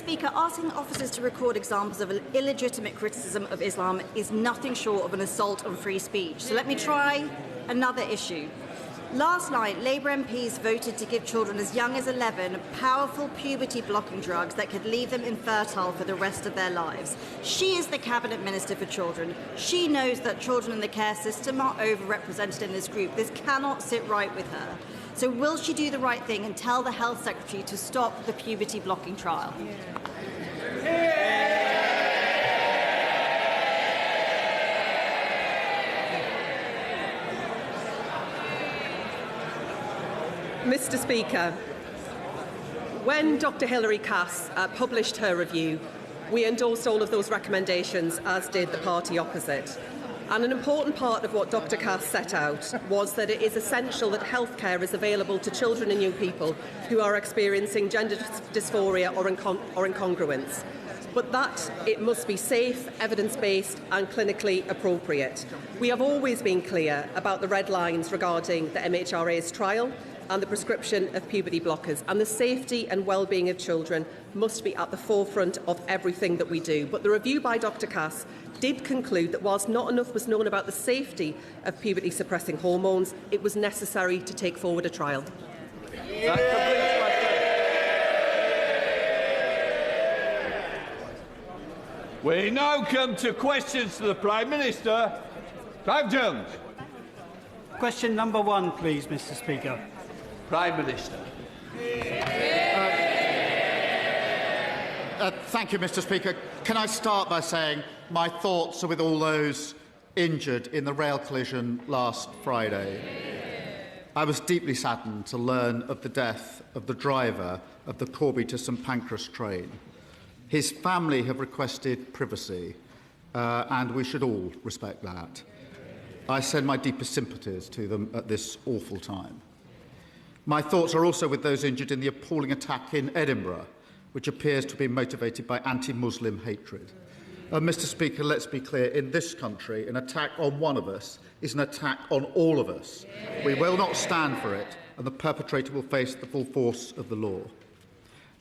Speaker, asking officers to record examples of illegitimate criticism of Islam is nothing short of an assault on free speech. So let me try another issue. Last night, Labour MPs voted to give children as young as 11 powerful puberty-blocking drugs that could leave them infertile for the rest of their lives. She is the Cabinet Minister for Children. She knows that children in the care system are overrepresented in this group. This cannot sit right with her. So will she do the right thing and tell the Health Secretary to stop the puberty-blocking trial? Mr. Speaker, when Dr Hilary Cass published her review, we endorsed all of those recommendations, as did the party opposite. And an important part of what Dr Cass set out was that it is essential that healthcare is available to children and young people who are experiencing gender dysphoria or incongruence, but that it must be safe, evidence-based and clinically appropriate. We have always been clear about the red lines regarding the MHRA's trial and the prescription of puberty blockers, and the safety and well-being of children must be at the forefront of everything that we do. But the review by Dr Cass did conclude that whilst not enough was known about the safety of puberty-suppressing hormones, it was necessary to take forward a trial. We now come to questions to the Prime Minister. Clive Jones. Question number 1, please, Mr. Speaker. Prime Minister. Thank you, Mr. Speaker. Can I start by saying my thoughts are with all those injured in the rail collision last Friday. I was deeply saddened to learn of the death of the driver of the Corby to St Pancras train. His family have requested privacy, and we should all respect that. I send my deepest sympathies to them at this awful time. My thoughts are also with those injured in the appalling attack in Edinburgh, which appears to be motivated by anti-Muslim hatred. Mr. Speaker, let's be clear, in this country, an attack on one of us is an attack on all of us. We will not stand for it, and the perpetrator will face the full force of the law.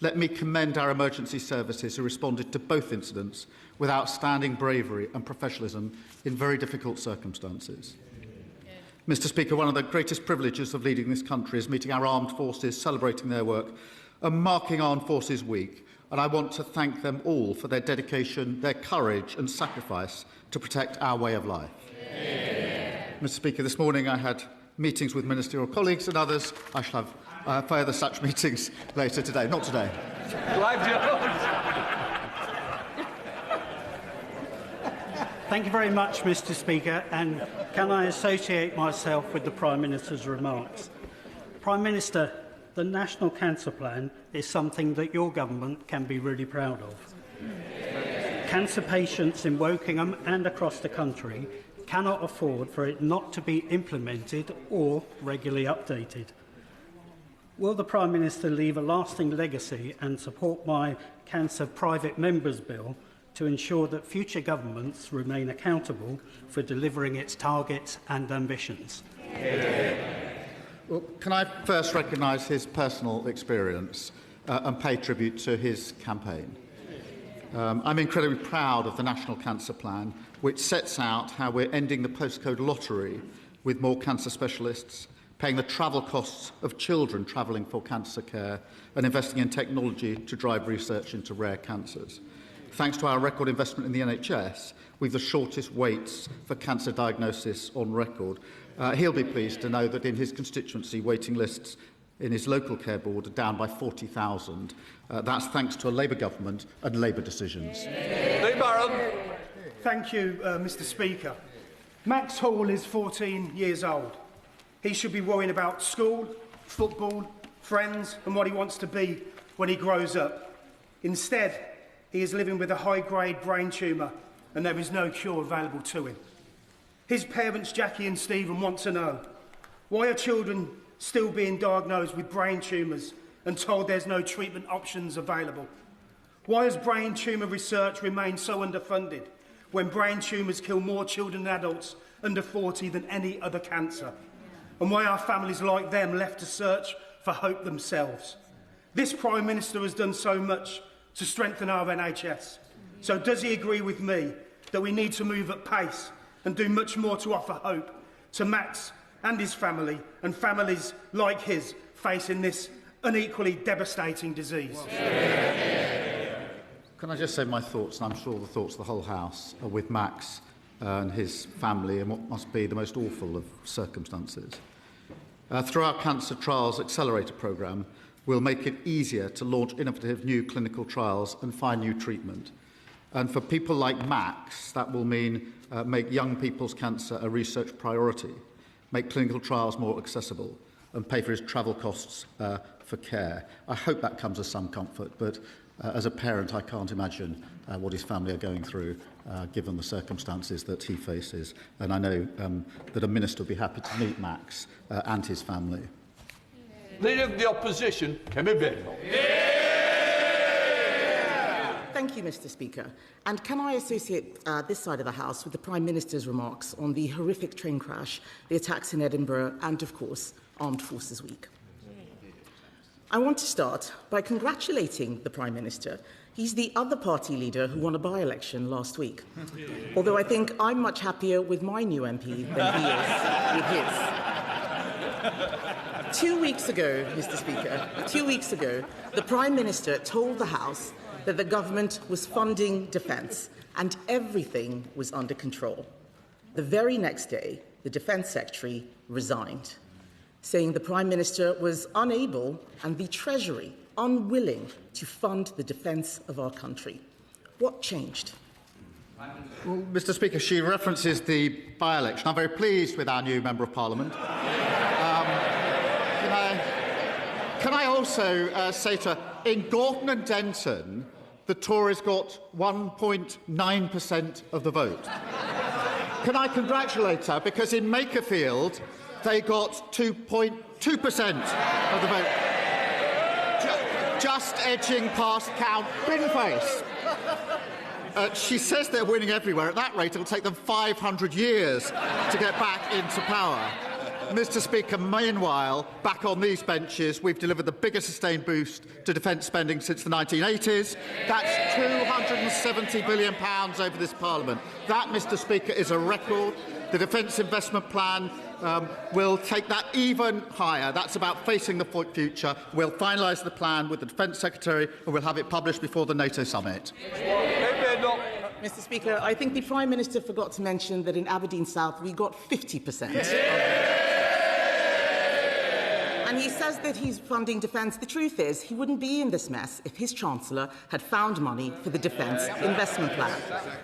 Let me commend our emergency services who responded to both incidents with outstanding bravery and professionalism in very difficult circumstances. Mr. Speaker, one of the greatest privileges of leading this country is meeting our armed forces, celebrating their work and marking Armed Forces Week. And I want to thank them all for their dedication, their courage and sacrifice to protect our way of life. Mr. Speaker, this morning I had meetings with ministerial colleagues and others. I shall have further such meetings later today. Not today. Thank you very much, Mr. Speaker, and can I associate myself with the Prime Minister's remarks? Prime Minister, the National Cancer Plan is something that your government can be really proud of. Cancer patients in Wokingham and across the country cannot afford for it not to be implemented or regularly updated. Will the Prime Minister leave a lasting legacy and support my Cancer Private Members Bill to ensure that future governments remain accountable for delivering its targets and ambitions? Well, can I first recognise his personal experience and pay tribute to his campaign? I'm incredibly proud of the National Cancer Plan, which sets out how we're ending the postcode lottery with more cancer specialists, paying the travel costs of children travelling for cancer care, and investing in technology to drive research into rare cancers. Thanks to our record investment in the NHS, we've the shortest waits for cancer diagnosis on record. He'll be pleased to know that in his constituency, waiting lists in his local care board are down by 40,000. That's thanks to a Labour government and Labour decisions. Thank you, Mr. Speaker. Max Hall is 14 years old. He should be worrying about school, football, friends and what he wants to be when he grows up. Instead, he is living with a high-grade brain tumour and there is no cure available to him. His parents, Jackie and Stephen, want to know, why are children still being diagnosed with brain tumours and told there's no treatment options available? Why has brain tumour research remained so underfunded when brain tumours kill more children and adults under 40 than any other cancer? And why are families like them left to search for hope themselves? This Prime Minister has done so much to strengthen our NHS. So does he agree with me that we need to move at pace and do much more to offer hope to Max and his family and families like his facing this unequally devastating disease? Can I just say my thoughts, and I'm sure the thoughts of the whole House, are with Max and his family in what must be the most awful of circumstances. Through our Cancer Trials Accelerator programme, we'll make it easier to launch innovative new clinical trials and find new treatment. And for people like Max, that will mean make young people's cancer a research priority, make clinical trials more accessible, and pay for his travel costs for care. I hope that comes as some comfort, but as a parent, I can't imagine what his family are going through, given the circumstances that he faces. And I know that a minister will be happy to meet Max and his family. Leader of the Opposition, Kemi Bednall. Thank you, Mr. Speaker. And can I associate this side of the House with the Prime Minister's remarks on the horrific train crash, the attacks in Edinburgh, and, of course, Armed Forces Week? I want to start by congratulating the Prime Minister. He's the other party leader who won a by-election last week. Although I think I'm much happier with my new MP than he is with his. 2 weeks ago, Mr. Speaker, 2 weeks ago, the Prime Minister told the House that the government was funding defence and everything was under control. The very next day, the Defence Secretary resigned, saying the Prime Minister was unable and the Treasury unwilling to fund the defence of our country. What changed? Well, Mr. Speaker, she references the by-election. I'm very pleased with our new Member of Parliament. Can I also say to her, in Gorton and Denton, the Tories got 1.9% of the vote. Can I congratulate her, because in Makerfield, they got 2.2% of the vote. Just edging past Count Binface. She says they're winning everywhere. At that rate, it'll take them 500 years to get back into power. Mr. Speaker, meanwhile, back on these benches, we've delivered the biggest sustained boost to defence spending since the 1980s. That's £270 billion over this Parliament. That, Mr. Speaker, is a record. The Defence Investment Plan will take that even higher. That's about facing the future. We'll finalise the plan with the Defence Secretary and we'll have it published before the NATO summit. Mr. Speaker, I think the Prime Minister forgot to mention that in Aberdeen South we got 50%. And he says that he's funding defence. The truth is, he wouldn't be in this mess if his Chancellor had found money for the Defence Investment Plan.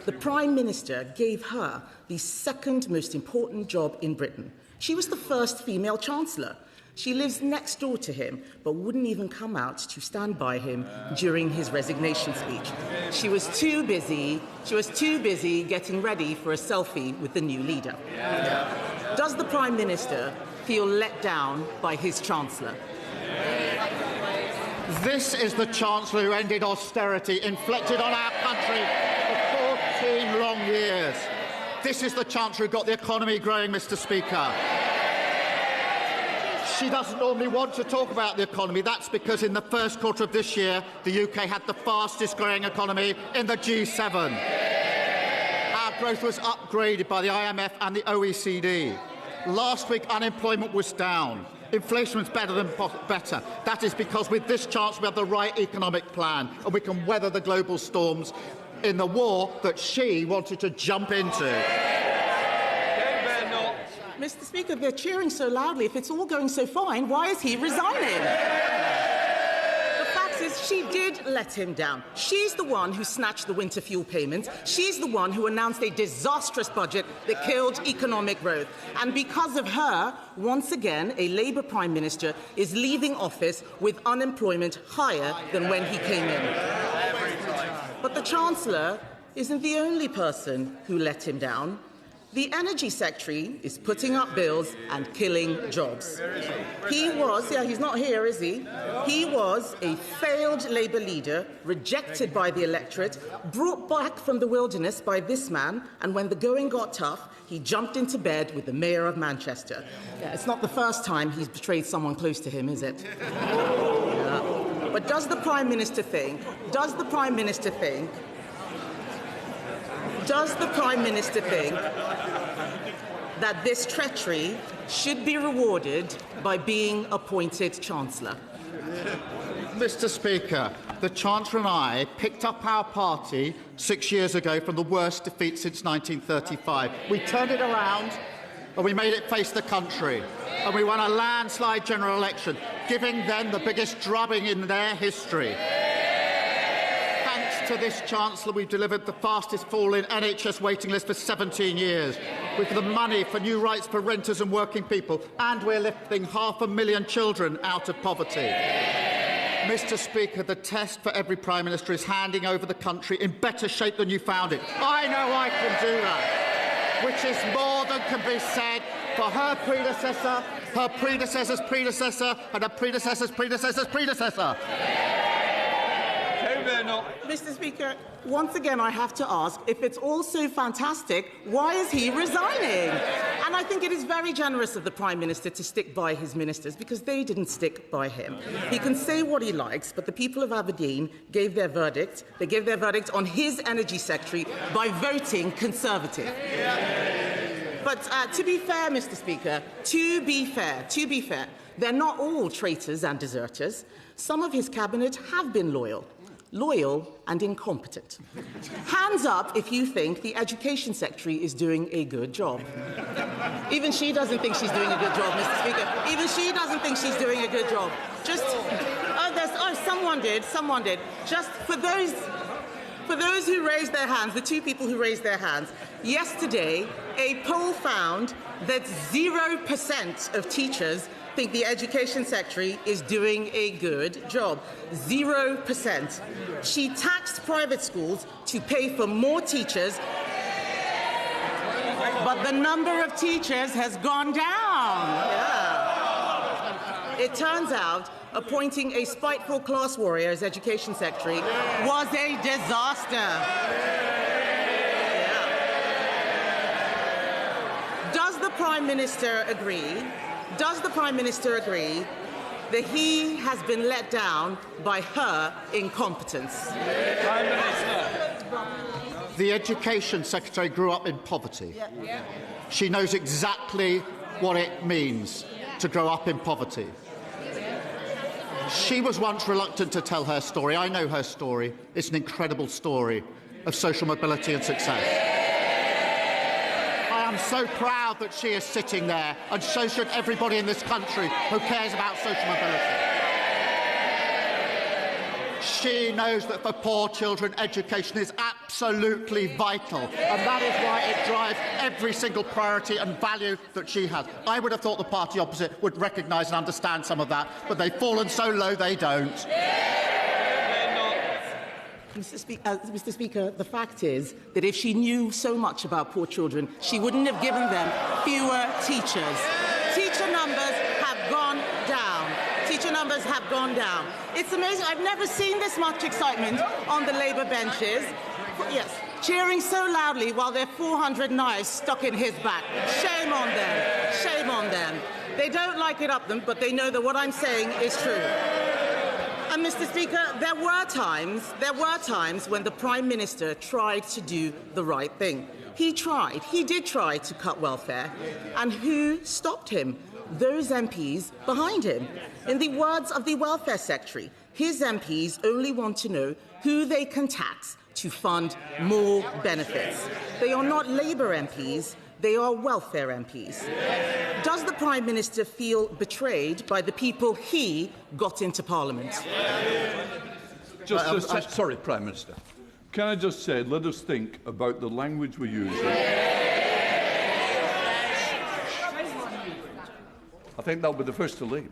The Prime Minister gave her the second most important job in Britain. She was the first female Chancellor. She lives next door to him, but wouldn't even come out to stand by him during his resignation speech. She was too busy getting ready for a selfie with the new leader. Does the Prime Minister feel let down by his Chancellor? This is the Chancellor who ended austerity inflicted on our country for 14 long years. This is the Chancellor who got the economy growing, Mr. Speaker. She doesn't normally want to talk about the economy. That's because in the first quarter of this year, the UK had the fastest growing economy in the G7. Our growth was upgraded by the IMF and the OECD. Last week, unemployment was down. Inflation was better. That is because with this chance we have the right economic plan and we can weather the global storms in the war that she wanted to jump into. Mr. Speaker, they're cheering so loudly. If it's all going so fine, why is he resigning? The fact is, she did let him down. She's the one who snatched the winter fuel payments. She's the one who announced a disastrous budget that killed economic growth. And because of her, once again, a Labour Prime Minister is leaving office with unemployment higher than when he came in. But the Chancellor isn't the only person who let him down. The Energy Secretary is putting up bills and killing jobs. He was, he's not here, is he? He was a failed Labour leader, rejected by the electorate, brought back from the wilderness by this man, and when the going got tough, he jumped into bed with the Mayor of Manchester. It's not the first time he's betrayed someone close to him, is it? But does the Prime Minister think that this treachery should be rewarded by being appointed Chancellor? Mr. Speaker, the Chancellor and I picked up our party 6 years ago from the worst defeat since 1935. We turned it around and we made it face the country. And we won a landslide general election, giving them the biggest drubbing in their history. Thanks to this Chancellor, we've delivered the fastest fall in NHS waiting list for 17 years. We've the money for new rights for renters and working people, and we're lifting 500,000 children out of poverty. Mr. Speaker, the test for every Prime Minister is handing over the country in better shape than you found it. I know I can do that, which is more than can be said for her predecessor, her predecessor's predecessor, and her predecessor's predecessor's predecessor. Mr. Speaker, once again I have to ask, if it's all so fantastic, why is he resigning? And I think it is very generous of the Prime Minister to stick by his ministers, because they didn't stick by him. He can say what he likes, but the people of Aberdeen gave their verdict. They gave their verdict on his Energy Secretary by voting Conservative. But to be fair, Mr. Speaker, to be fair, they're not all traitors and deserters. Some of his cabinet have been loyal and incompetent. Hands up if you think the Education Secretary is doing a good job. Even she doesn't think she's doing a good job, Mr. Speaker. Even she doesn't think she's doing a good job. Someone did. Just for those who raised their hands, the two people who raised their hands, yesterday a poll found that 0% of teachers think the Education Secretary is doing a good job. 0%. She taxed private schools to pay for more teachers, but the number of teachers has gone down. Yeah. It turns out appointing a spiteful class warrior as Education Secretary was a disaster. Yeah. Does the Prime Minister agree that he has been let down by her incompetence? Prime Minister. The Education Secretary grew up in poverty. She knows exactly what it means to grow up in poverty. She was once reluctant to tell her story. I know her story. It's an incredible story of social mobility and success. I am so proud that she is sitting there, and so should everybody in this country who cares about social mobility. She knows that for poor children, education is absolutely vital, and that is why it drives every single priority and value that she has. I would have thought the party opposite would recognise and understand some of that, but they've fallen so low they don't. Mr. Speaker, the fact is that if she knew so much about poor children, she wouldn't have given them fewer teachers. Teacher numbers have gone down. It's amazing. I've never seen this much excitement on the Labour benches. Yes, cheering so loudly while there are 400 knives stuck in his back. Shame on them. They don't like it up them, but they know that what I'm saying is true. And Mr. Speaker, there were times when the Prime Minister tried to do the right thing. He did try to cut welfare. And who stopped him? Those MPs behind him. In the words of the Welfare Secretary, his MPs only want to know who they can tax to fund more benefits. They are not Labour MPs, they are welfare MPs. Does the Prime Minister feel betrayed by the people he got into Parliament? Sorry, Prime Minister. Can I just say, let us think about the language we're using. I think that'll be the first to leave,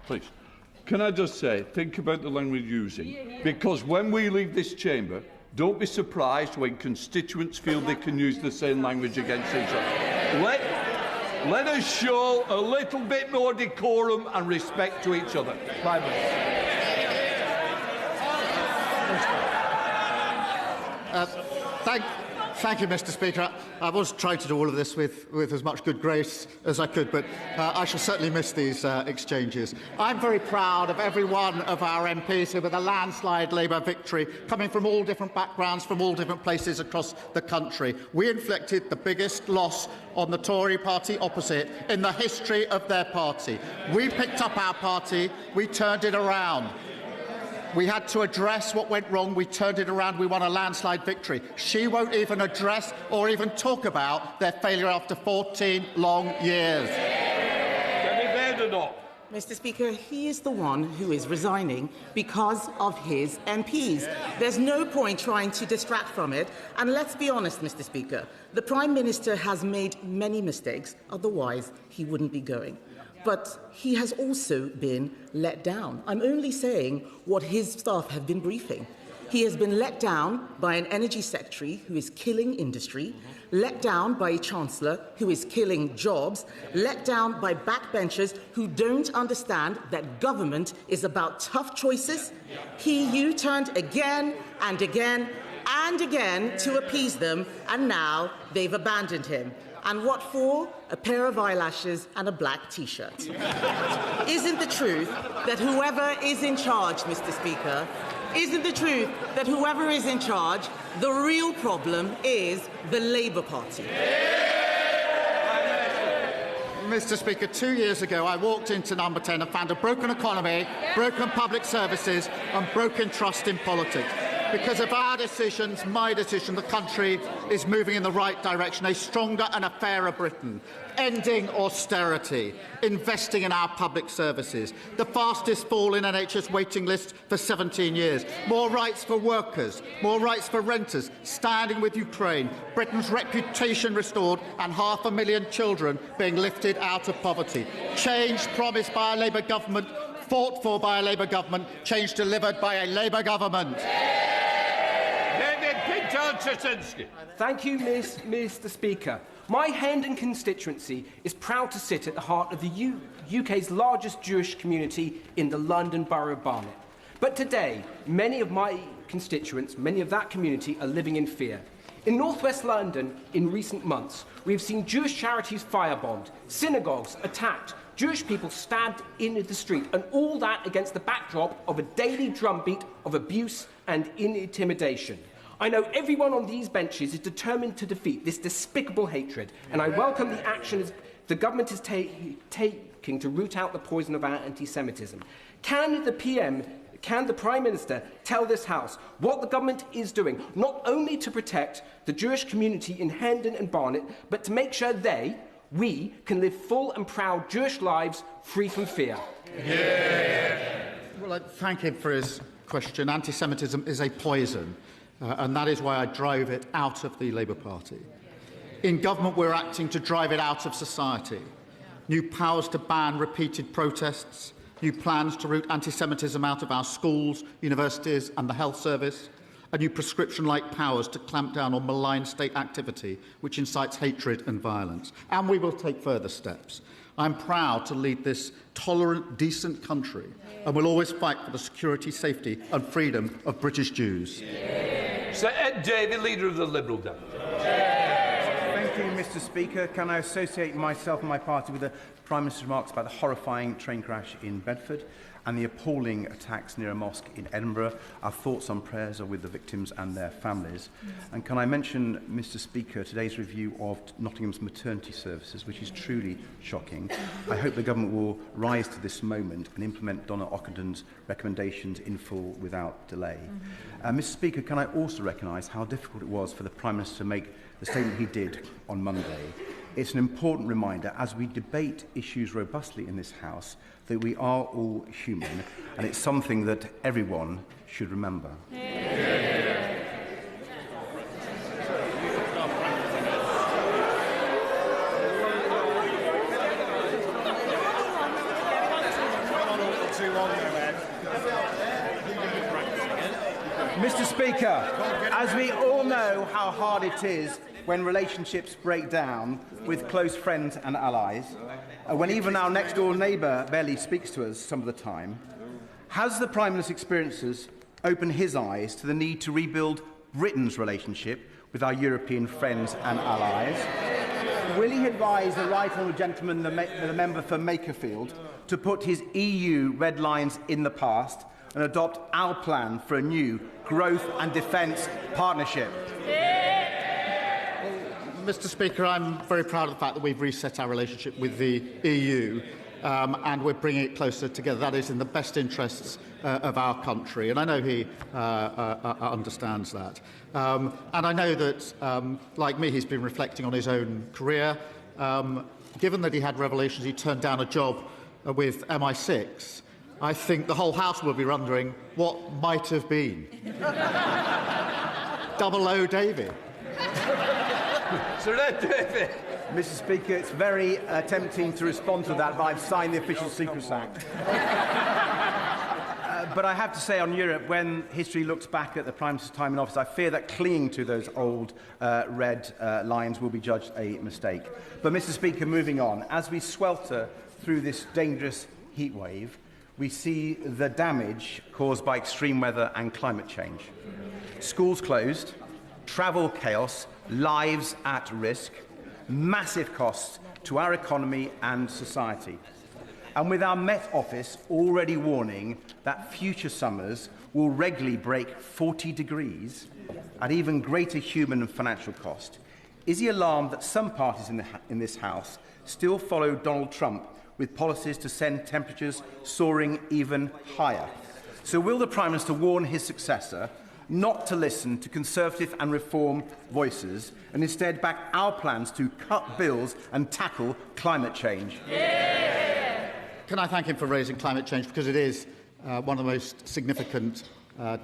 please. Can I just say, think about the language we're using, because when we leave this chamber, don't be surprised when constituents feel they can use the same language against each other. Let us show a little bit more decorum and respect to each other. Prime Minister. Thank you, Mr. Speaker. I was trying to do all of this with as much good grace as I could, but I shall certainly miss these exchanges. I'm very proud of every one of our MPs who, with a landslide Labour victory, coming from all different backgrounds, from all different places across the country. We inflicted the biggest loss on the Tory party opposite in the history of their party. We picked up our party, we turned it around. We had to address what went wrong. We turned it around. We won a landslide victory. She won't even address or even talk about their failure after 14 long years. Can we vote or not? Mr. Speaker, he is the one who is resigning because of his MPs. There's no point trying to distract from it. And let's be honest, Mr. Speaker, the Prime Minister has made many mistakes, otherwise he wouldn't be going. But he has also been let down. I'm only saying what his staff have been briefing. He has been let down by an energy secretary who is killing industry, let down by a chancellor who is killing jobs, let down by backbenchers who don't understand that government is about tough choices. He U-turned again and again and again to appease them, and now they've abandoned him. And what for? A pair of eyelashes and a black T-shirt. Isn't the truth that whoever is in charge, Mr. Speaker, isn't the truth that whoever is in charge, the real problem is the Labour Party? Mr. Speaker, 2 years ago I walked into Number 10 and found a broken economy, broken public services and broken trust in politics. Because of our decisions, my decision, the country is moving in the right direction, a stronger and a fairer Britain, ending austerity, investing in our public services, the fastest fall in NHS waiting lists for 17 years, more rights for workers, more rights for renters, standing with Ukraine, Britain's reputation restored and 500,000 children being lifted out of poverty. Change promised by a Labour government, fought for by a Labour government, change delivered by a Labour government. Thank you, Mr. Speaker. My Hendon constituency is proud to sit at the heart of the UK's largest Jewish community in the London Borough of Barnet. But today, many of my constituents, many of that community, are living in fear. In northwest London, in recent months, we have seen Jewish charities firebombed, synagogues attacked, Jewish people stabbed in the street, and all that against the backdrop of a daily drumbeat of abuse and intimidation. I know everyone on these benches is determined to defeat this despicable hatred, and I welcome the actions the government is taking to root out the poison of our anti-Semitism. Can the Prime Minister tell this House what the government is doing, not only to protect the Jewish community in Hendon and Barnet, but to make sure we can live full and proud Jewish lives free from fear? Yeah. Well, I thank him for his question. Anti-Semitism is a poison. And that is why I drove it out of the Labour Party. In government, we're acting to drive it out of society. New powers to ban repeated protests, new plans to root anti-Semitism out of our schools, universities and the health service, and new prescription-like powers to clamp down on malign state activity which incites hatred and violence. And we will take further steps. I'm proud to lead this tolerant, decent country and will always fight for the security, safety and freedom of British Jews. Sir Ed Davey, Leader of the Liberal Democrats. Thank you, Mr. Speaker. Can I associate myself and my party with the Prime Minister's remarks about the horrifying train crash in Bedford and the appalling attacks near a mosque in Edinburgh? Our thoughts and prayers are with the victims and their families. And can I mention, Mr. Speaker, today's review of Nottingham's maternity services, which is truly shocking. I hope the government will rise to this moment and implement Donna Ockenden recommendations in full without delay. Mr. Speaker, can I also recognise how difficult it was for the Prime Minister to make the statement he did on Monday? It's an important reminder, as we debate issues robustly in this House, that we are all human, and it's something that everyone should remember. Mr. Speaker, as we all know how hard it is when relationships break down with close friends and allies, when even our next-door neighbour barely speaks to us some of the time, has the Prime Minister's experiences opened his eyes to the need to rebuild Britain's relationship with our European friends and allies? Will he advise the right honourable gentleman, the member for Makerfield, to put his EU red lines in the past and adopt our plan for a new growth and defence partnership? Mr. Speaker, I'm very proud of the fact that we've reset our relationship with the EU and we're bringing it closer together. That is in the best interests of our country, and I know he understands that. And I know that, like me, he's been reflecting on his own career. Given that he had revelations, he turned down a job with MI6. I think the whole House will be wondering what might have been. 00 David. Sir Ed David. Mr. Speaker, it's very tempting to respond to that, but I've signed the Official Secrets Act. But I have to say on Europe, when history looks back at the Prime Minister's time in office, I fear that clinging to those old red lines will be judged a mistake. But, Mr. Speaker, moving on, as we swelter through this dangerous heat wave, we see the damage caused by extreme weather and climate change. Schools closed, travel chaos, lives at risk, massive costs to our economy and society. And with our Met Office already warning that future summers will regularly break 40 degrees at even greater human and financial cost, is he alarmed that some parties in this House still follow Donald Trump with policies to send temperatures soaring even higher? So will the Prime Minister warn his successor not to listen to Conservative and Reform voices and instead back our plans to cut bills and tackle climate change? Yeah! Can I thank him for raising climate change, because it is one of the most significant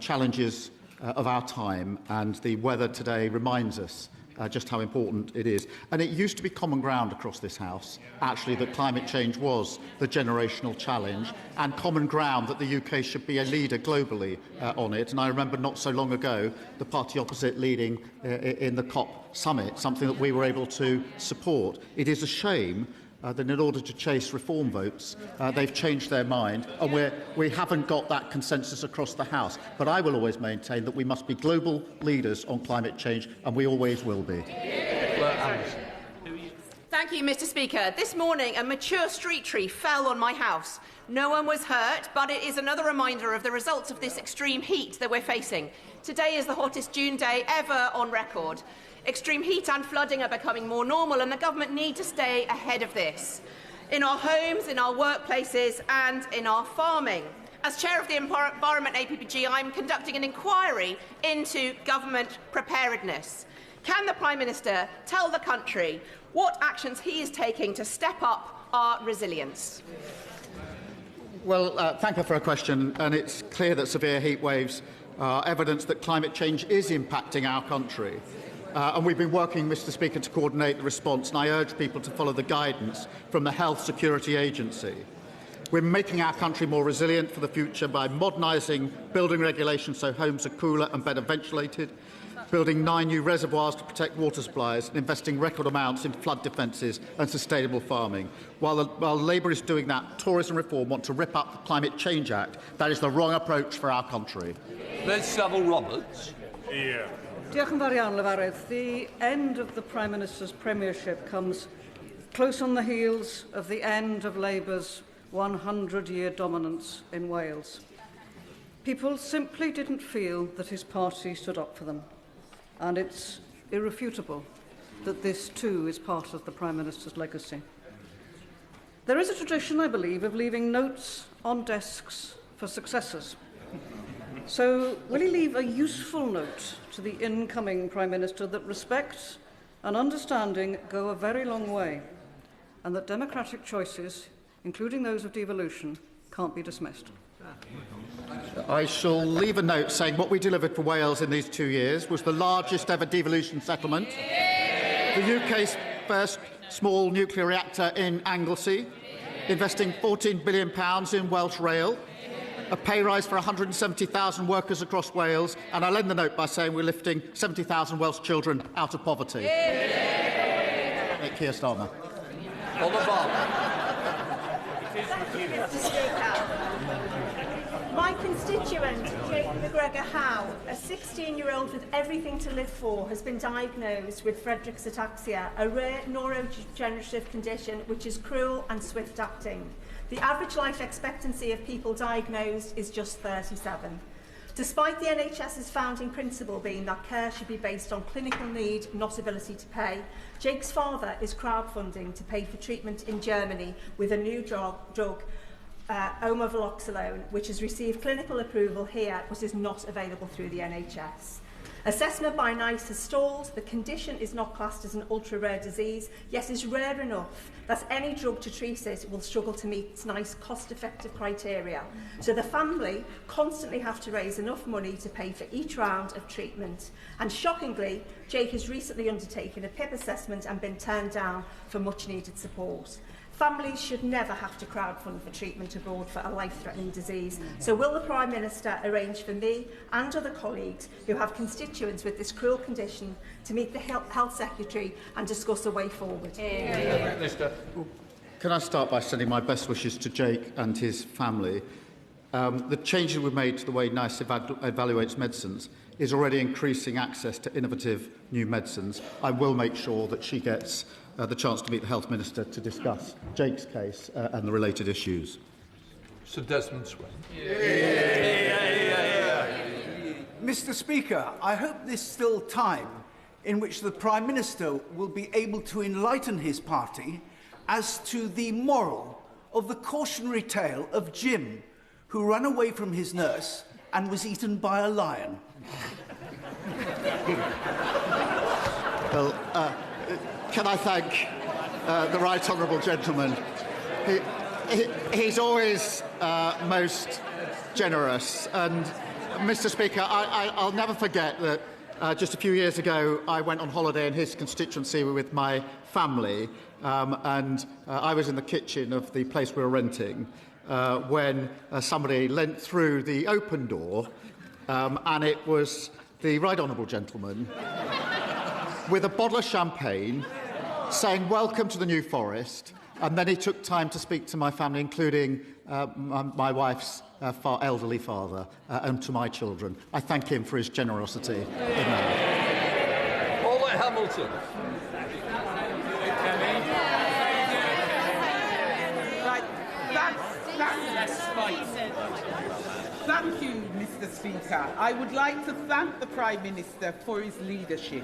challenges of our time, and the weather today reminds us just how important it is. And it used to be common ground across this House, actually, that climate change was the generational challenge, and common ground that the UK should be a leader globally on it. And I remember not so long ago the party opposite leading in the COP summit, something that we were able to support. It is a shame that in order to chase reform votes, they've changed their mind, and we haven't got that consensus across the House. But I will always maintain that we must be global leaders on climate change, and we always will be. Thank you, Mr. Speaker. This morning, a mature street tree fell on my house. No one was hurt, but it is another reminder of the results of this extreme heat that we're facing. Today is the hottest June day ever on record. Extreme heat and flooding are becoming more normal, and the government need to stay ahead of this. In our homes, in our workplaces and in our farming. As Chair of the Environment APPG, I'm conducting an inquiry into government preparedness. Can the Prime Minister tell the country what actions he is taking to step up our resilience? Well, thank you for a question, and it's clear that severe heat waves are evidence that climate change is impacting our country. And we've been working, Mr. Speaker, to coordinate the response, and I urge people to follow the guidance from the Health Security Agency. We're making our country more resilient for the future by modernising building regulations so homes are cooler and better ventilated, building 9 new reservoirs to protect water supplies, and investing record amounts in flood defences and sustainable farming. While Labour is doing that, Tourism Reform want to rip up the Climate Change Act. That is the wrong approach for our country. Liz Saville-Roberts. Yeah. Diolch yn fawr iawn, Lefarydd. The end of the Prime Minister's premiership comes close on the heels of the end of Labour's 100-year dominance in Wales. People simply didn't feel that his party stood up for them, and it's irrefutable that this too is part of the Prime Minister's legacy. There is a tradition, I believe, of leaving notes on desks for successors. So, will he leave a useful note to the incoming Prime Minister that respect and understanding go a very long way, and that democratic choices, including those of devolution, can't be dismissed? I shall leave a note saying what we delivered for Wales in these 2 years was the largest ever devolution settlement, the UK's first small nuclear reactor in Anglesey, investing £14 billion in Welsh Rail, a pay rise for 170,000 workers across Wales, and I'll end the note by saying we're lifting 70,000 Welsh children out of poverty. Keir Starmer. My constituent, Jake McGregor Howe, a 16-year-old with everything to live for, has been diagnosed with Friedreich's ataxia, a rare neurodegenerative condition which is cruel and swift-acting. The average life expectancy of people diagnosed is just 37. Despite the NHS's founding principle being that care should be based on clinical need, not ability to pay, Jake's father is crowdfunding to pay for treatment in Germany with a new drug omavaloxolone, which has received clinical approval here but is not available through the NHS. Assessment by NICE has stalled. The condition is not classed as an ultra-rare disease, yet is rare enough that any drug to treat it will struggle to meet NICE cost-effective criteria. So the family constantly have to raise enough money to pay for each round of treatment. And shockingly, Jake has recently undertaken a PIP assessment and been turned down for much-needed support. Families should never have to crowdfund for treatment abroad for a life-threatening disease. So will the Prime Minister arrange for me and other colleagues who have constituents with this cruel condition to meet the Health Secretary and discuss a way forward? Can I start by sending my best wishes to Jake and his family? The changes we've made to the way NICE evaluates medicines is already increasing access to innovative new medicines. I will make sure that she gets the chance to meet the Health Minister to discuss Jake's case and the related issues. Sir Desmond Swayne. Mr. Speaker, I hope there's still time in which the Prime Minister will be able to enlighten his party as to the moral of the cautionary tale of Jim, who ran away from his nurse and was eaten by a lion. Well, can I thank the right honourable gentleman? He's always most generous. And, Mr. Speaker, I'll never forget that just a few years ago I went on holiday in his constituency with my family, and I was in the kitchen of the place we were renting when somebody leant through the open door, and it was the right honourable gentleman with a bottle of champagne, saying, "Welcome to the New Forest," and then he took time to speak to my family, including my wife's elderly father, and to my children. I thank him for his generosity in that. Paula Hamilton. Thank you, Mr. Speaker. I would like to thank the Prime Minister for his leadership.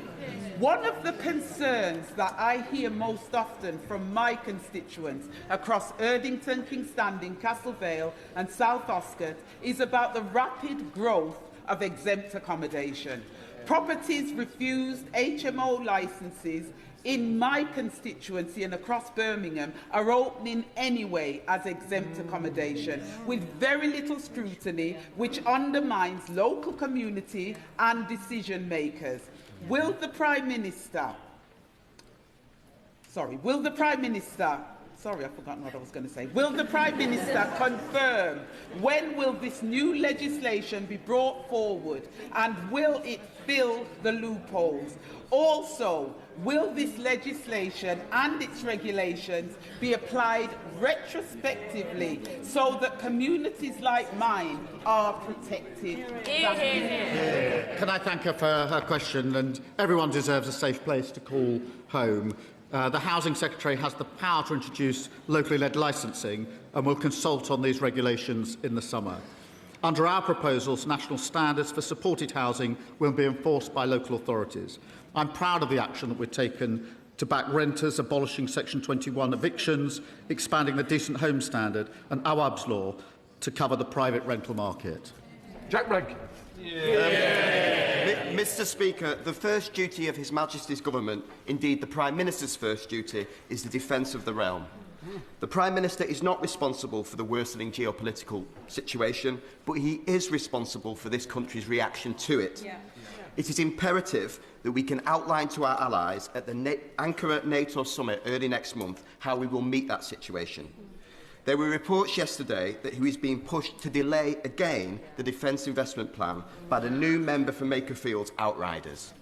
One of the concerns that I hear most often from my constituents across Erdington, Kingstanding, Castlevale and South Oscott is about the rapid growth of exempt accommodation. Properties refused HMO licences in my constituency and across Birmingham are opening anyway as exempt accommodation, with very little scrutiny, which undermines local community and decision makers. Will the Prime Minister... Sorry, I've forgotten what I was going to say. Will the Prime Minister confirm when will this new legislation be brought forward, and will it fill the loopholes? Also, will this legislation and its regulations be applied retrospectively so that communities like mine are protected? Can I thank her for her question? And everyone deserves a safe place to call home. The Housing Secretary has the power to introduce locally led licensing and will consult on these regulations in the summer. Under our proposals, national standards for supported housing will be enforced by local authorities. I'm proud of the action that we've taken to back renters, abolishing Section 21 evictions, expanding the Decent Home Standard and Awab's Law to cover the private rental market. Jack Rankin. Mr. Speaker, the first duty of His Majesty's Government, indeed the Prime Minister's first duty, is the defence of the realm. The Prime Minister is not responsible for the worsening geopolitical situation, but he is responsible for this country's reaction to it. It is imperative that we can outline to our allies at the Ankara NATO summit early next month how we will meet that situation. There were reports yesterday that he is being pushed to delay again the Defence Investment Plan by the new member for Makerfield's Outriders.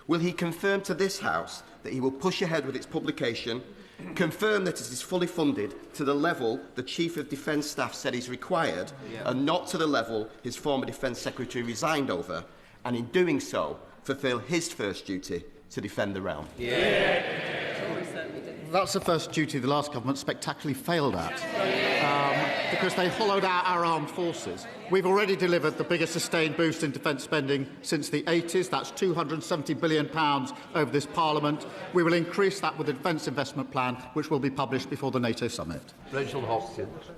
Will he confirm to this House that he will push ahead with its publication confirm that it is fully funded to the level the Chief of Defence Staff said is required, and not to the level his former Defence Secretary resigned over, and in doing so, fulfil his first duty to defend the realm? That's the first duty the last government spectacularly failed at, because they hollowed out our armed forces. We've already delivered the biggest sustained boost in defence spending since the 80s. That's £270 billion over this Parliament. We will increase that with the Defence Investment Plan, which will be published before the NATO summit. Rachel Hopkins.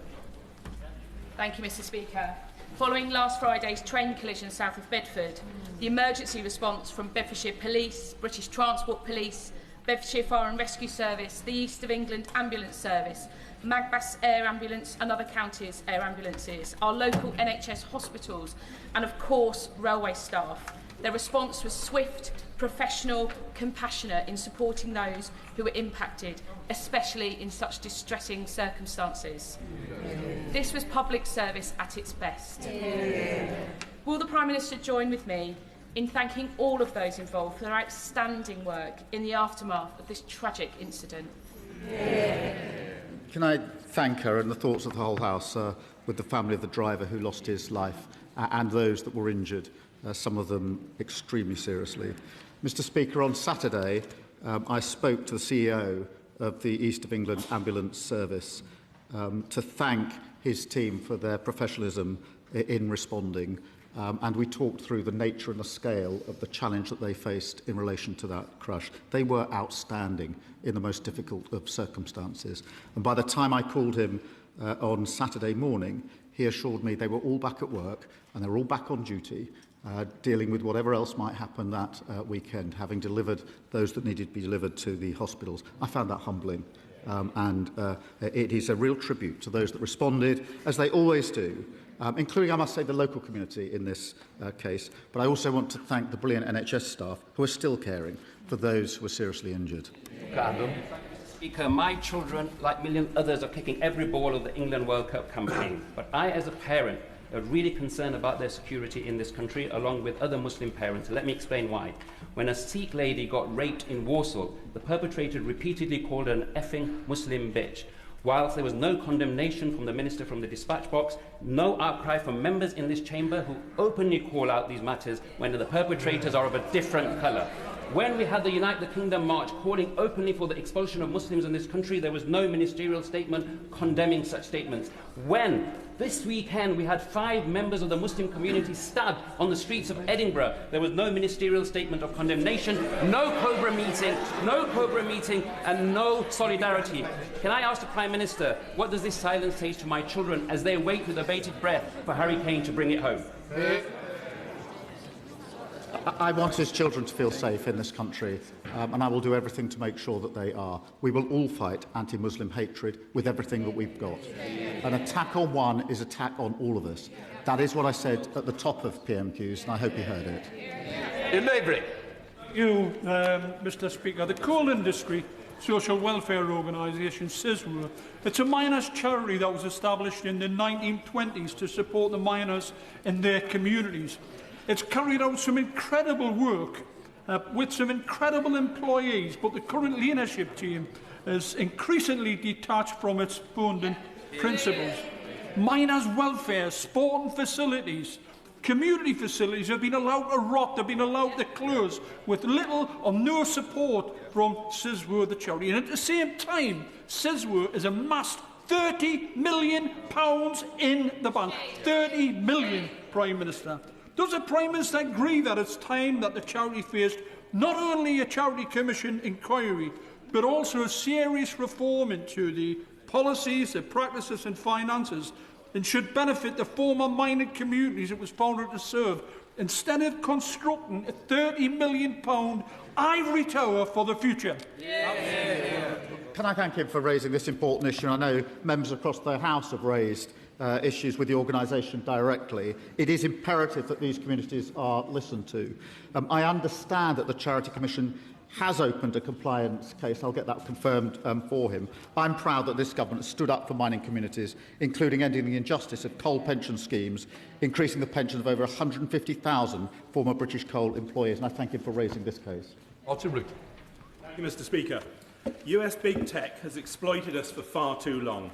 Thank you, Mr. Speaker. Following last Friday's train collision south of Bedford, the emergency response from Bedfordshire Police, British Transport Police, Bedfordshire Fire and Rescue Service, the East of England Ambulance Service, Magbas Air Ambulance and other counties' air ambulances, our local NHS hospitals and, of course, railway staff. Their response was swift, professional, compassionate in supporting those who were impacted, especially in such distressing circumstances. This was public service at its best. Will the Prime Minister join with me in thanking all of those involved for their outstanding work in the aftermath of this tragic incident? Can I thank her and the thoughts of the whole House with the family of the driver who lost his life and those that were injured, some of them extremely seriously. Mr. Speaker, on Saturday, I spoke to the CEO of the East of England Ambulance Service to thank his team for their professionalism in responding. And we talked through the nature and the scale of the challenge that they faced in relation to that crash. They were outstanding in the most difficult of circumstances. And by the time I called him on Saturday morning, he assured me they were all back at work and they were all back on duty, dealing with whatever else might happen that weekend, having delivered those that needed to be delivered to the hospitals. I found that humbling. And it is a real tribute to those that responded, as they always do, including, I must say, the local community in this case. But I also want to thank the brilliant NHS staff who are still caring for those who are seriously injured. Speaker, my children, like millions others, are kicking every ball of the England World Cup campaign. But I, as a parent, are really concerned about their security in this country, along with other Muslim parents. Let me explain why. When a Sikh lady got raped in Warsaw, the perpetrator repeatedly called her an effing Muslim bitch. Whilst there was no condemnation from the Minister from the dispatch box, no outcry from members in this chamber who openly call out these matters when the perpetrators are of a different colour. When we had the Unite the Kingdom march calling openly for the expulsion of Muslims in this country, there was no ministerial statement condemning such statements. When this weekend we had 5 members of the Muslim community stabbed on the streets of Edinburgh, there was no ministerial statement of condemnation, no Cobra meeting and no solidarity. Can I ask the Prime Minister, what does this silence say to my children as they wait with abated breath for Harry Kane to bring it home? I want his children to feel safe in this country, and I will do everything to make sure that they are. We will all fight anti-Muslim hatred with everything that we've got. An attack on one is attack on all of us. That is what I said at the top of PMQs, and I hope you heard it. Mr. Speaker. The coal industry social welfare organisation CISWA. It's a miners' charity that was established in the 1920s to support the miners in their communities. It's carried out some incredible work with some incredible employees, but the current leadership team is increasingly detached from its founding principles. Miners' welfare, sporting facilities, community facilities have been allowed to rot, they've been allowed to close with little or no support from CISWA, the charity. And at the same time, CISWA has amassed £30 million in the bank. 30 million, Prime Minister. Does the Prime Minister agree that it's time that the charity faced not only a Charity Commission inquiry, but also a serious reform into the policies, the practices and finances, and should benefit the former mining communities it was founded to serve, instead of constructing a £30 million ivory tower for the future? Can I thank him for raising this important issue? I know members across the House have raised issues with the organisation directly. It is imperative that these communities are listened to. I understand that the Charity Commission has opened a compliance case. I'll get that confirmed for him. I'm proud that this government has stood up for mining communities, including ending the injustice of coal pension schemes, increasing the pensions of over 150,000 former British coal employees, and I thank him for raising this case. Thank you, Mr. Speaker. US big tech has exploited us for far too long.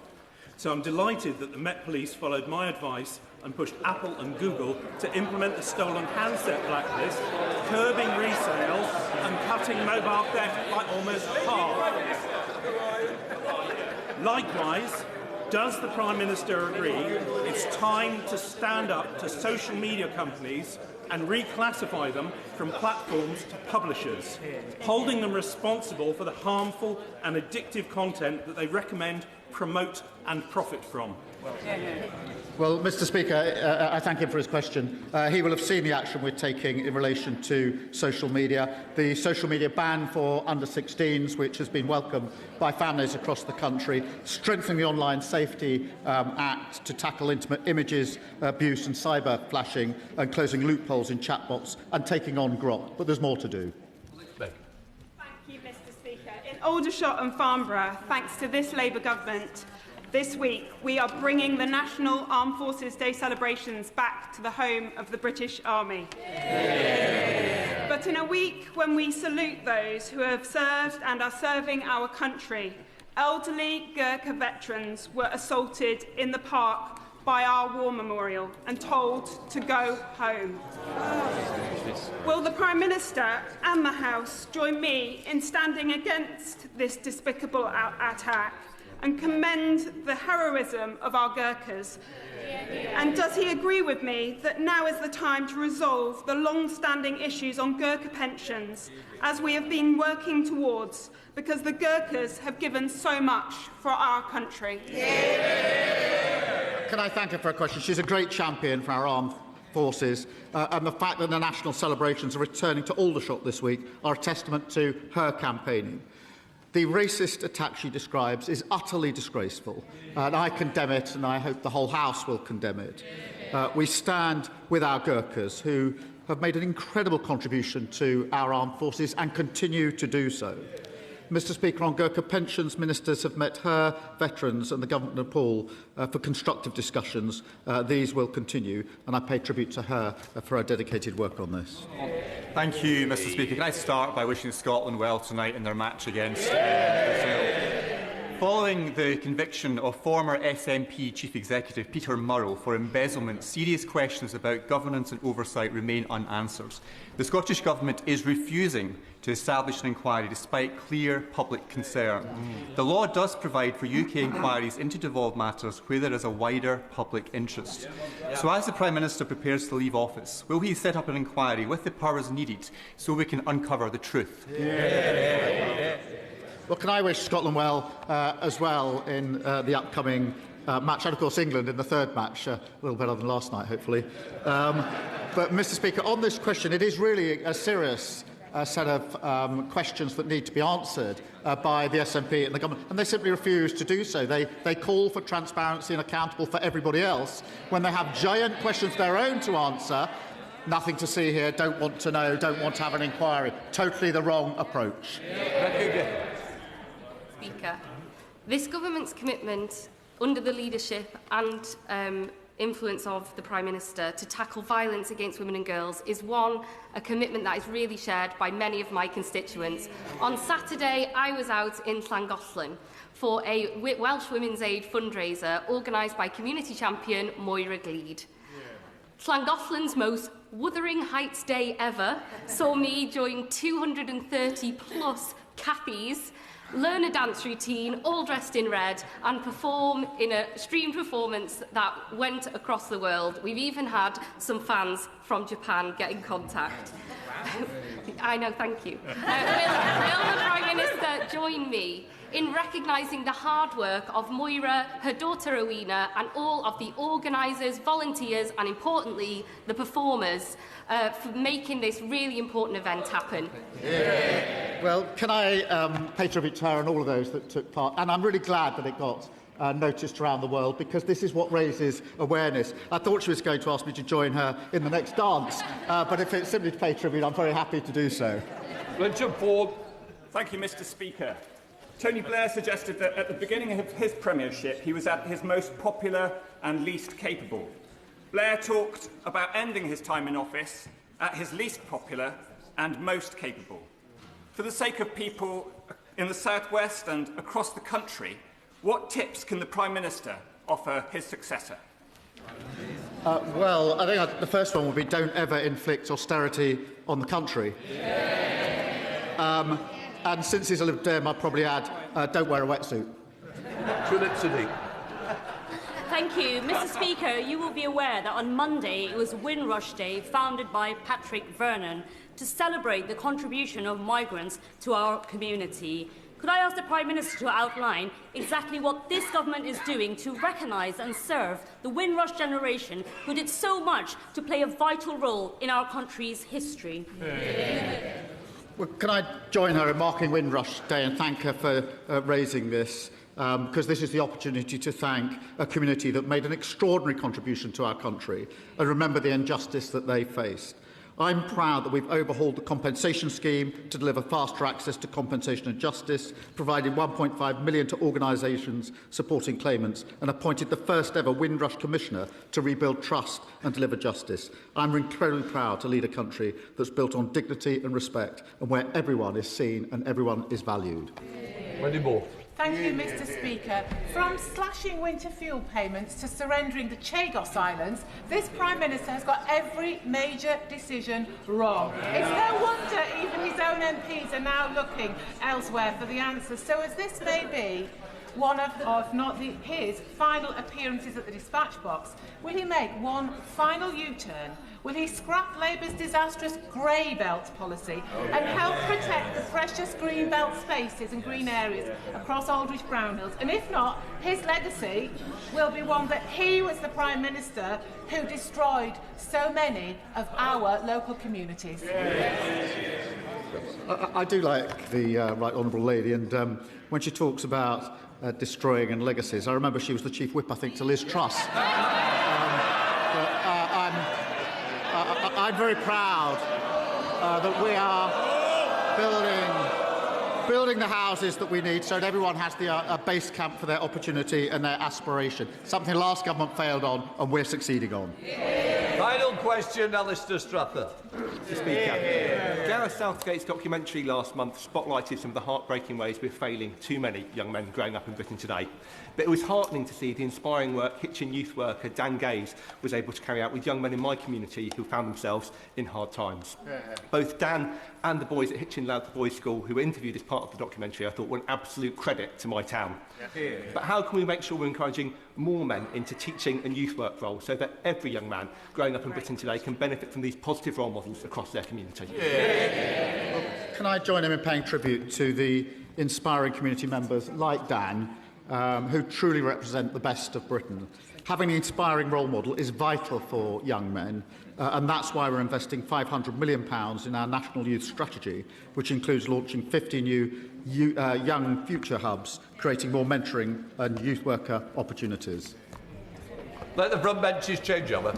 So I'm delighted that the Met Police followed my advice and pushed Apple and Google to implement the stolen handset blacklist, curbing resale and cutting mobile theft by almost half. Likewise, does the Prime Minister agree it's time to stand up to social media companies and reclassify them from platforms to publishers, holding them responsible for the harmful and addictive content that they recommend, promote and profit from? Well, Mr. Speaker, I thank him for his question. He will have seen the action we're taking in relation to social media. The social media ban for under-16s, which has been welcomed by families across the country, strengthening the Online Safety Act to tackle intimate images, abuse and cyber flashing, and closing loopholes in chatbots, and taking on Grok. But there's more to do. Thank you, Mr. Speaker. In Aldershot and Farnborough, thanks to this Labour government, this week, we are bringing the National Armed Forces Day celebrations back to the home of the British Army. Yay. But in a week when we salute those who have served and are serving our country, elderly Gurkha veterans were assaulted in the park by our war memorial and told to go home. Will the Prime Minister and the House join me in standing against this despicable attack and commend the heroism of our Gurkhas? And does he agree with me that now is the time to resolve the long-standing issues on Gurkha pensions, as we have been working towards, because the Gurkhas have given so much for our country? Can I thank her for her question? She's a great champion for our armed forces, and the fact that the national celebrations are returning to Aldershot this week are a testament to her campaigning. The racist attack she describes is utterly disgraceful, and I condemn it, and I hope the whole House will condemn it. We stand with our Gurkhas, who have made an incredible contribution to our armed forces and continue to do so. Mr. Speaker, on Gurkha pensions, ministers have met her, veterans and the Government of Nepal for constructive discussions. These will continue, and I pay tribute to her for her dedicated work on this. Thank you, Mr. Speaker. Can I start by wishing Scotland well tonight in their match against Brazil? Following the conviction of former SNP Chief Executive Peter Murrell for embezzlement, serious questions about governance and oversight remain unanswered. The Scottish Government is refusing to establish an inquiry despite clear public concern. The law does provide for UK inquiries into devolved matters where there is a wider public interest. So as the Prime Minister prepares to leave office, will he set up an inquiry with the powers needed so we can uncover the truth? Well, can I wish Scotland well as well in the upcoming match, and of course England in the third match, a little better than last night, hopefully. But, Mr. Speaker, on this question, it is really a serious set of questions that need to be answered by the SNP and the government, and they simply refuse to do so. They call for transparency and accountable for everybody else when they have giant questions of their own to answer. Nothing to see here, don't want to know, don't want to have an inquiry. Totally the wrong approach. Speaker, this government's commitment under the leadership and influence of the Prime Minister to tackle violence against women and girls is a commitment that is really shared by many of my constituents. On Saturday, I was out in Llangollen for a Welsh Women's Aid fundraiser organised by community champion Moira Gleed. Llangollen's most Wuthering Heights Day ever saw me join 230 plus Cathys, learn a dance routine, all dressed in red, and perform in a streamed performance that went across the world. We've even had some fans from Japan get in contact. I know, thank you. Will the Prime Minister join me in recognising the hard work of Moira, her daughter Rowena, and all of the organisers, volunteers, and importantly, the performers for making this really important event happen? Well, can I pay tribute to her and all of those that took part? And I'm really glad that it got noticed around the world, because this is what raises awareness. I thought she was going to ask me to join her in the next dance, but if it's simply to pay tribute, I'm very happy to do so. Richard Ford. Thank you, Mr. Speaker. Tony Blair suggested that at the beginning of his premiership, he was at his most popular and least capable. Blair talked about ending his time in office at his least popular and most capable. For the sake of people in the South West and across the country, what tips can the Prime Minister offer his successor? Well, I think the first one would be don't ever inflict austerity on the country. And since he's a Lib Dem, I'd probably add, don't wear a wetsuit. Thank you. Mr. Speaker, you will be aware that on Monday it was Windrush Day, founded by Patrick Vernon, to celebrate the contribution of migrants to our community. Could I ask the Prime Minister to outline exactly what this government is doing to recognise and serve the Windrush generation who did so much to play a vital role in our country's history? Well, can I join her in marking Windrush Day and thank her for raising this? Because this is the opportunity to thank a community that made an extraordinary contribution to our country and remember the injustice that they faced. I'm proud that we've overhauled the compensation scheme to deliver faster access to compensation and justice, provided £1.5 million to organisations supporting claimants, and appointed the first ever Windrush Commissioner to rebuild trust and deliver justice. I'm incredibly proud to lead a country that's built on dignity and respect, and where everyone is seen and everyone is valued. Wendy Moore. Thank you, Mr. Speaker. From slashing winter fuel payments to surrendering the Chagos Islands, this Prime Minister has got every major decision wrong. It's no wonder even his own MPs are now looking elsewhere for the answers. So as this may be one of, if not his, final appearances at the dispatch box, will he make one final U-turn? Will he scrap Labour's disastrous grey belt policy and help protect the precious green belt spaces and green areas across Aldridge Brownhills? And if not, his legacy will be one that he was the Prime Minister who destroyed so many of our local communities. I do like the Right Honourable Lady, and when she talks about destroying and legacies, I remember she was the Chief Whip, I think, to Liz Truss. I'm very proud that we are building the houses that we need so that everyone has a base camp for their opportunity and their aspiration, something the last government failed on and we're succeeding on. Final question, Alistair Strather. Mr. Speaker, Gareth Southgate's documentary last month spotlighted some of the heartbreaking ways we're failing too many young men growing up in Britain today. But it was heartening to see the inspiring work Hitchin youth worker Dan Gaze was able to carry out with young men in my community who found themselves in hard times. Both Dan and the boys at Hitchin Lads Boys School who were interviewed as part of the documentary I thought were an absolute credit to my town. But how can we make sure we're encouraging more men into teaching and youth work roles so that every young man growing up in Britain today can benefit from these positive role models across their community? Well, can I join him in paying tribute to the inspiring community members like Dan who truly represent the best of Britain? Having an inspiring role model is vital for young men, and that's why we're investing £500 million in our National Youth Strategy, which includes launching 50 new young future hubs, creating more mentoring and youth worker opportunities. Let the front benches change over.